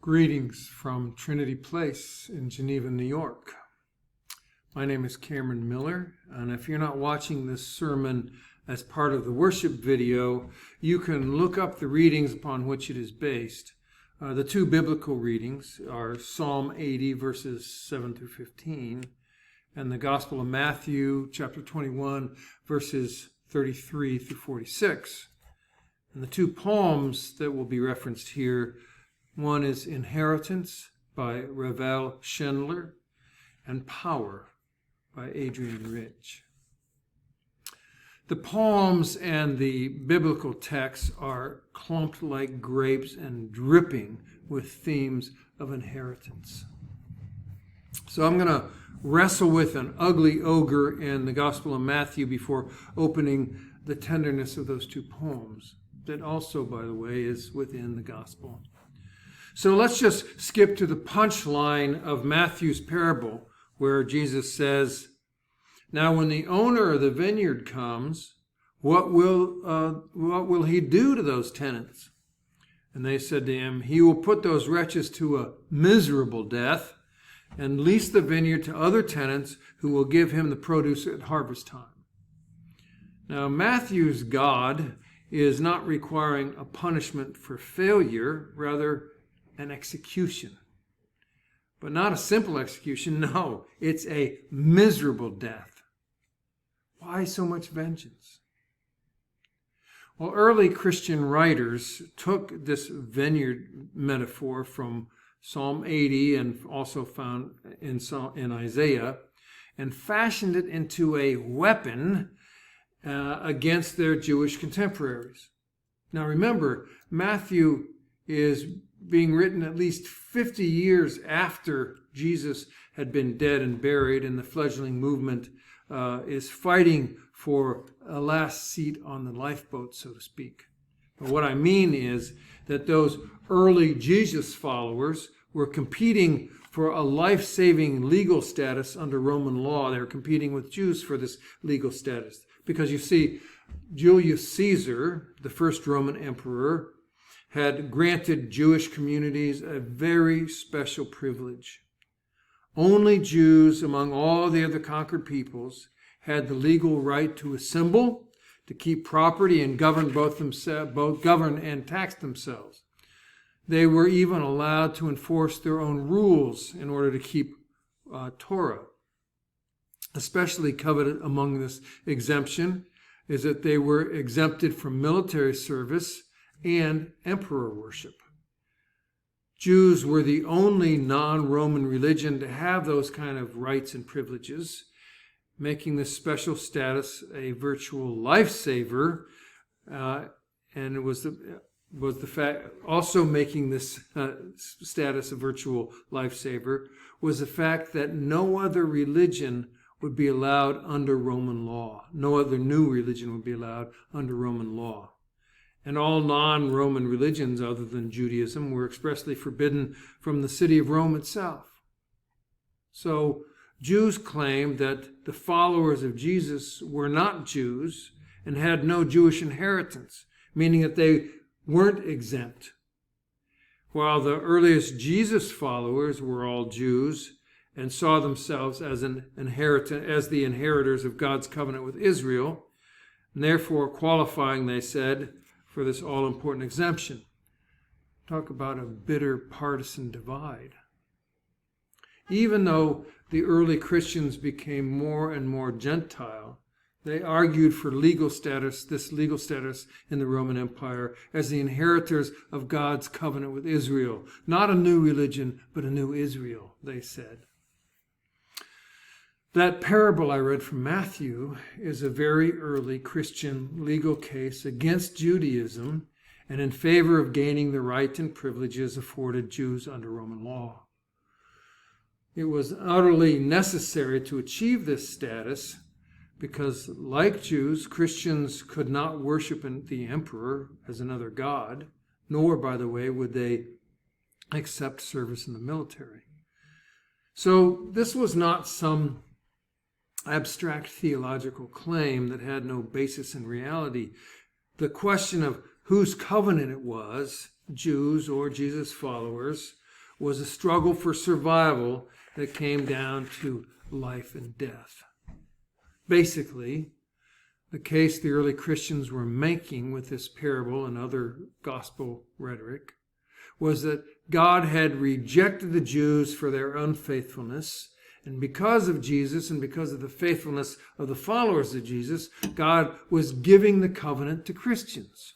Greetings from Trinity Place in Geneva, New York. My name is Cameron Miller, and if you're not watching this sermon as part of the worship video, you can look up the readings upon which it is based. The two biblical readings are Psalm 80, verses 7 through 15, and the Gospel of Matthew, chapter 21, verses 33 through 46. And the two poems that will be referenced here, one is Inheritance by Ravel Schendler and Power by Adrienne Rich. The poems and the biblical texts are clumped like grapes and dripping with themes of inheritance. So I'm going to wrestle with an ugly ogre in the Gospel of Matthew before opening the tenderness of those two poems. That also, by the way, is within the Gospel. So let's just skip to the punchline of Matthew's parable, where Jesus says, "Now when the owner of the vineyard comes, what will he do to those tenants?" And they said to him, "He will put those wretches to a miserable death and lease the vineyard to other tenants who will give him the produce at harvest time." Now Matthew's God is not requiring a punishment for failure, rather an execution. But not a simple execution, no, it's a miserable death. Why so much vengeance? Well, early Christian writers took this vineyard metaphor from Psalm 80 and also found in Isaiah and fashioned it into a weapon against their Jewish contemporaries. Now remember, Matthew is being written at least 50 years after Jesus had been dead and buried, and the fledgling movement is fighting for a last seat on the lifeboat, so to speak. But what I mean is that those early Jesus followers were competing for a life-saving legal status under Roman law. They were competing with Jews for this legal status. Because you see, Julius Caesar, the first Roman emperor, had granted Jewish communities a very special privilege. Only Jews among all the other conquered peoples had the legal right to assemble, to keep property, and govern both govern and tax themselves. They were even allowed to enforce their own rules in order to keep Torah. Especially coveted among this exemption is that they were exempted from military service and emperor worship. Jews were the only non-Roman religion to have those kind of rights and privileges, making this special status a virtual lifesaver, and it was the fact also making this status a virtual lifesaver was the fact that no other religion would be allowed under Roman law. No other new religion would be allowed under Roman law. And all non-Roman religions other than Judaism were expressly forbidden from the city of Rome itself. So Jews claimed that the followers of Jesus were not Jews and had no Jewish inheritance, meaning that they weren't exempt. While the earliest Jesus followers were all Jews and saw themselves as the inheritors of God's covenant with Israel, and therefore qualifying, they said, for this all-important exemption. Talk about a bitter partisan divide. Even though the early Christians became more and more Gentile, they argued for this legal status in the Roman Empire as the inheritors of God's covenant with Israel. Not a new religion, but a new Israel, they said. That parable I read from Matthew is a very early Christian legal case against Judaism and in favor of gaining the right and privileges afforded Jews under Roman law. It was utterly necessary to achieve this status because, like Jews, Christians could not worship the emperor as another god, nor, by the way, would they accept service in the military. So this was not some abstract theological claim that had no basis in reality. The question of whose covenant it was, Jews or Jesus' followers, was a struggle for survival that came down to life and death. Basically, the case the early Christians were making with this parable and other gospel rhetoric was that God had rejected the Jews for their unfaithfulness, and because of Jesus and because of the faithfulness of the followers of Jesus, God was giving the covenant to Christians.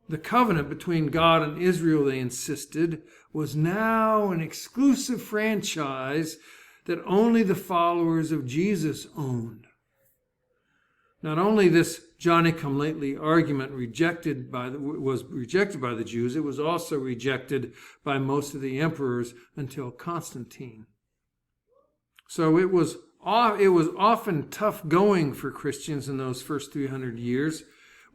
The covenant between God and Israel, they insisted, was now an exclusive franchise that only the followers of Jesus owned. Not only this Johnny-come-lately argument was rejected by the Jews, it was also rejected by most of the emperors until Constantine. So it was often tough going for Christians in those first 300 years,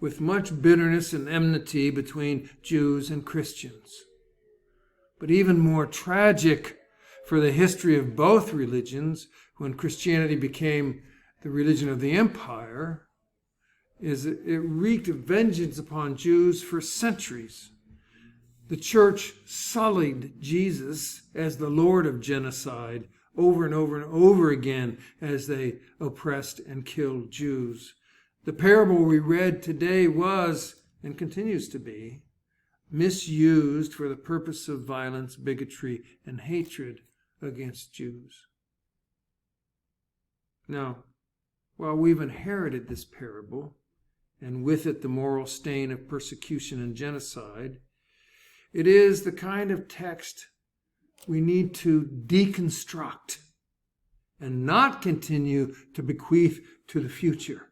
with much bitterness and enmity between Jews and Christians. But even more tragic for the history of both religions, when Christianity became the religion of the empire, is it wreaked vengeance upon Jews for centuries. The church sullied Jesus as the Lord of genocide over and over and over again as they oppressed and killed Jews. The parable we read today was, and continues to be, misused for the purpose of violence, bigotry, and hatred against Jews. Now, while we've inherited this parable, and with it the moral stain of persecution and genocide, it is the kind of text we need to deconstruct and not continue to bequeath to the future.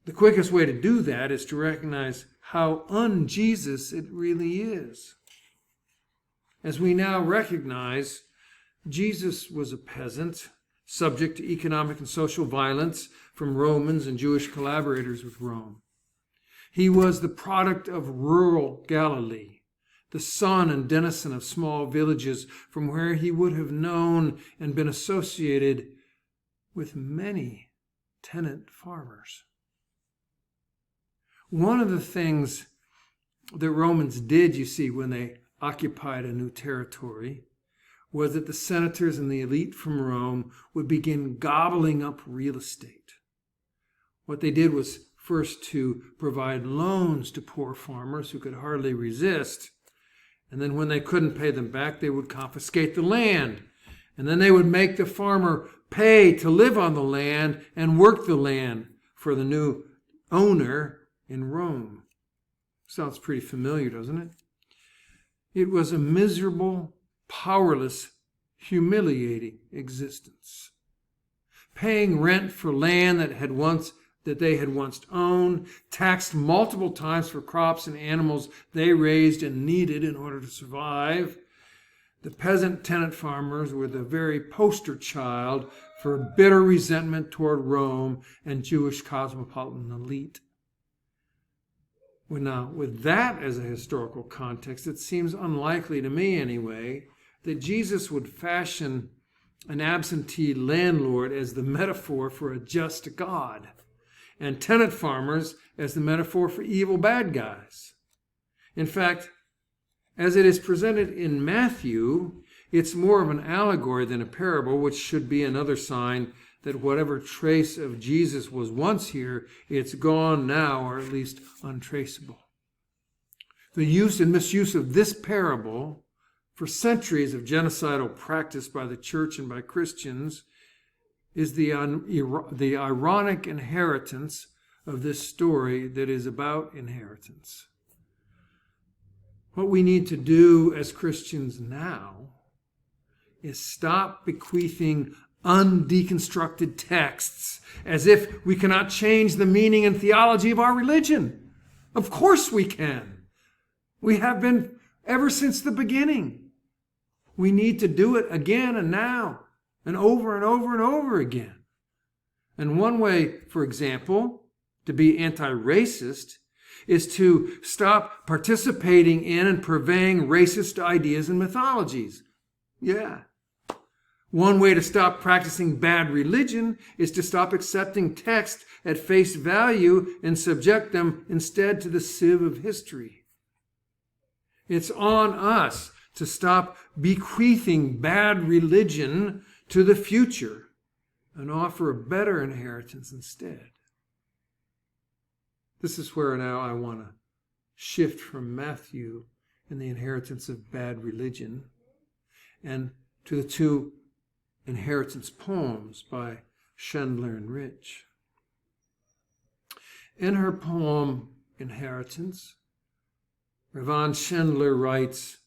The quickest way to do that is to recognize how un-Jesus it really is. As we now recognize, Jesus was a peasant, subject to economic and social violence from Romans and Jewish collaborators with Rome. He was the product of rural Galilee, the son and denizen of small villages from where he would have known and been associated with many tenant farmers. One of the things the Romans did, you see, when they occupied a new territory, was that the senators and the elite from Rome would begin gobbling up real estate. What they did was first to provide loans to poor farmers who could hardly resist, and then when they couldn't pay them back, they would confiscate the land, and then they would make the farmer pay to live on the land and work the land for the new owner in Rome. Sounds pretty familiar, doesn't it? It was a miserable, powerless, humiliating existence. Paying rent for land that they had once owned, taxed multiple times for crops and animals they raised and needed in order to survive. The peasant tenant farmers were the very poster child for bitter resentment toward Rome and Jewish cosmopolitan elite. Well, now, with that as a historical context, it seems unlikely to me anyway that Jesus would fashion an absentee landlord as the metaphor for a just God, and tenant farmers as the metaphor for evil bad guys. In fact, as it is presented in Matthew, it's more of an allegory than a parable, which should be another sign that whatever trace of Jesus was once here, it's gone now, or at least untraceable. The use and misuse of this parable for centuries of genocidal practice by the church and by Christians is the ironic inheritance of this story that is about inheritance. What we need to do as Christians now is stop bequeathing undeconstructed texts as if we cannot change the meaning and theology of our religion. Of course we can. We have been ever since the beginning. We need to do it again and now and over and over and over again. And one way, for example, to be anti-racist is to stop participating in and purveying racist ideas and mythologies. Yeah. One way to stop practicing bad religion is to stop accepting text at face value and subject them instead to the sieve of history. It's on us to stop bequeathing bad religion to the future and offer a better inheritance instead. This is where now I want to shift from Matthew and the inheritance of bad religion and to the two inheritance poems by Schindler and Rich. In her poem, Inheritance, Yvonne Schindler writes,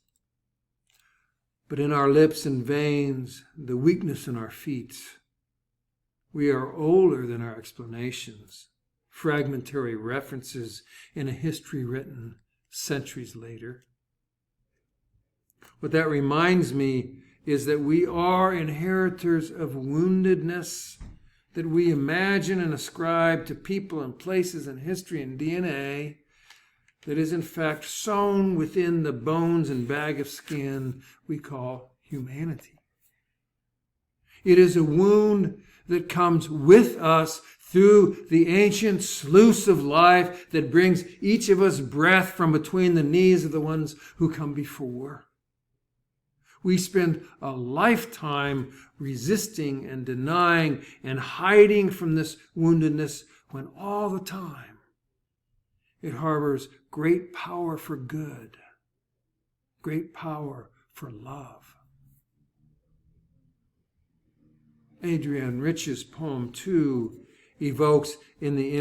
"But in our lips and veins, the weakness in our feet, we are older than our explanations, fragmentary references in a history written centuries later." What that reminds me is that we are inheritors of woundedness that we imagine and ascribe to people and places and history and DNA that is in fact sewn within the bones and bag of skin we call humanity. It is a wound that comes with us through the ancient sluice of life that brings each of us breath from between the knees of the ones who come before. We spend a lifetime resisting and denying and hiding from this woundedness when all the time it harbors great power for good, great power for love. Adrienne Rich's poem, too, evokes it in the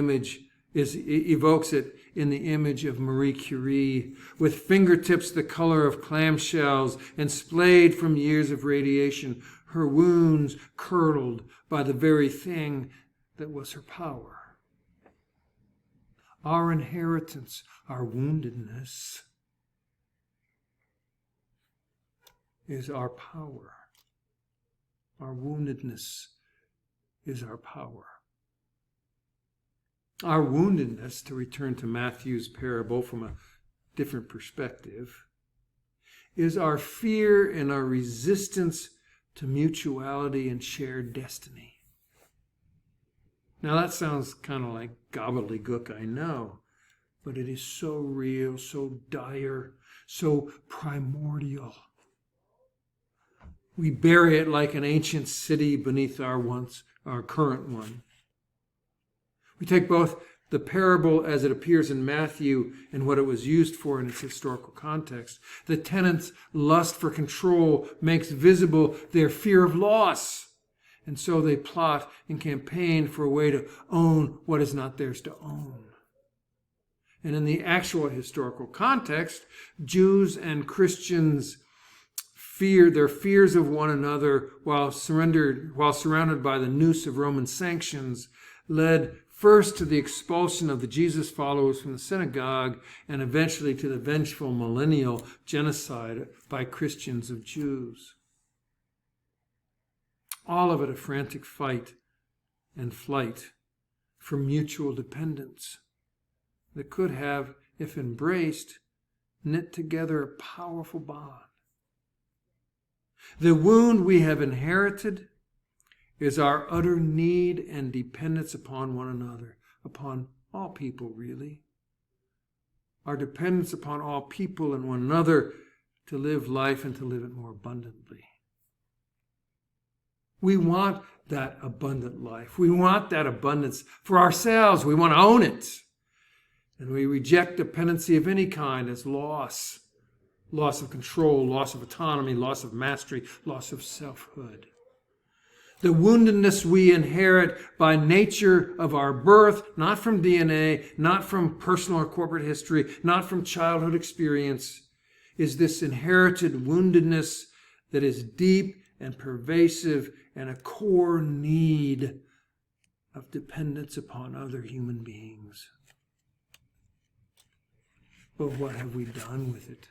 image of Marie Curie, with fingertips the color of clamshells and splayed from years of radiation, her wounds curdled by the very thing that was her power. Our inheritance, our woundedness, is our power. Our woundedness is our power. Our woundedness, to return to Matthew's parable from a different perspective, is our fear and our resistance to mutuality and shared destiny. Now that sounds kind of like gobbledygook, I know, but it is so real, so dire, so primordial. We bury it like an ancient city beneath our current one. We take both the parable as it appears in Matthew and what it was used for in its historical context. The tenants' lust for control makes visible their fear of loss, and so they plot and campaign for a way to own what is not theirs to own. And in the actual historical context, Jews and Christians their fears of one another while surrounded by the noose of Roman sanctions led first to the expulsion of the Jesus followers from the synagogue and eventually to the vengeful millennial genocide by Christians of Jews. All of it a frantic fight and flight for mutual dependence that could have, if embraced, knit together a powerful bond. The wound we have inherited is our utter need and dependence upon one another, upon all people, really. Our dependence upon all people and one another to live life and to live it more abundantly. We want that abundant life. We want that abundance for ourselves. We want to own it. And we reject dependency of any kind as loss. Loss of control, loss of autonomy, loss of mastery, loss of selfhood. The woundedness we inherit by nature of our birth, not from DNA, not from personal or corporate history, not from childhood experience, is this inherited woundedness that is deep and pervasive and a core need of dependence upon other human beings. But what have we done with it?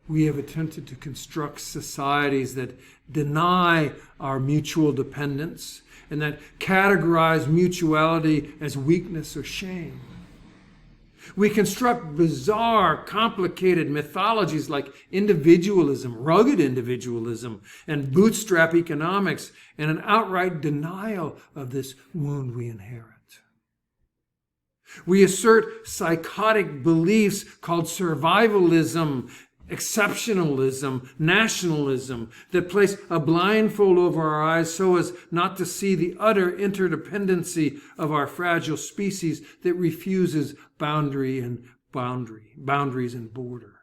We have attempted to construct societies that deny our mutual dependence and that categorize mutuality as weakness or shame. We construct bizarre, complicated mythologies like individualism, rugged individualism, and bootstrap economics, and an outright denial of this wound we inherit. We assert psychotic beliefs called survivalism exceptionalism, nationalism, that place a blindfold over our eyes so as not to see the utter interdependency of our fragile species that refuses boundaries and border.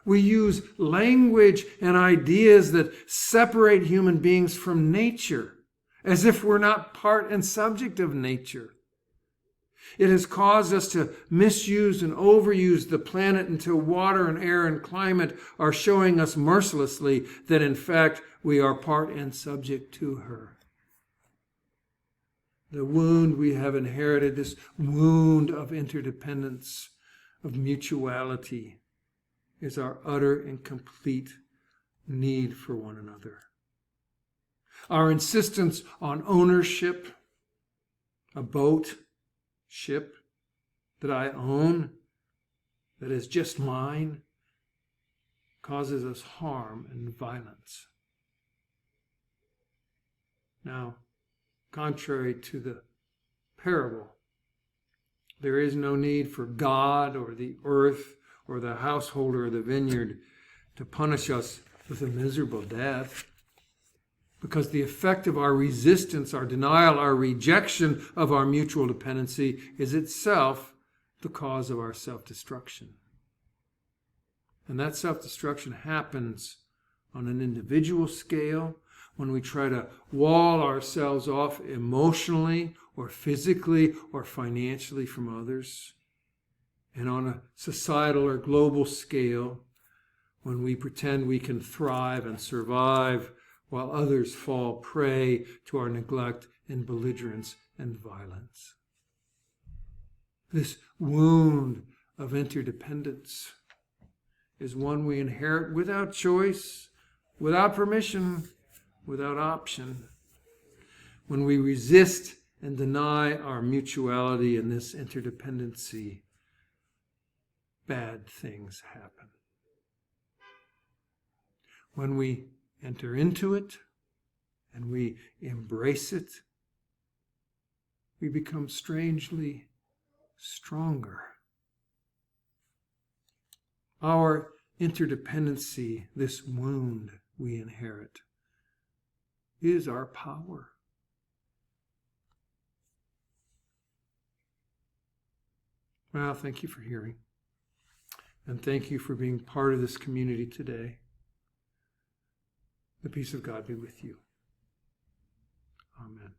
We use language and ideas that separate human beings from nature, as if we're not part and subject of nature. It has caused us to misuse and overuse the planet until water and air and climate are showing us mercilessly that in fact we are part and subject to her. The wound we have inherited, this wound of interdependence, of mutuality, is our utter and complete need for one another. Our insistence on ownership, a boat, ship that I own, that is just mine, causes us harm and violence. Now, contrary to the parable, there is no need for God or the earth or the householder of the vineyard to punish us with a miserable death, because the effect of our resistance, our denial, our rejection of our mutual dependency is itself the cause of our self-destruction. And that self-destruction happens on an individual scale when we try to wall ourselves off emotionally or physically or financially from others. And on a societal or global scale, when we pretend we can thrive and survive while others fall prey to our neglect and belligerence and violence. This wound of interdependence is one we inherit without choice, without permission, without option. When we resist and deny our mutuality in this interdependency, bad things happen. When we enter into it and we embrace it, we become strangely stronger. Our interdependency, this wound we inherit, is our power. Well, thank you for hearing. And thank you for being part of this community today. The peace of God be with you. Amen.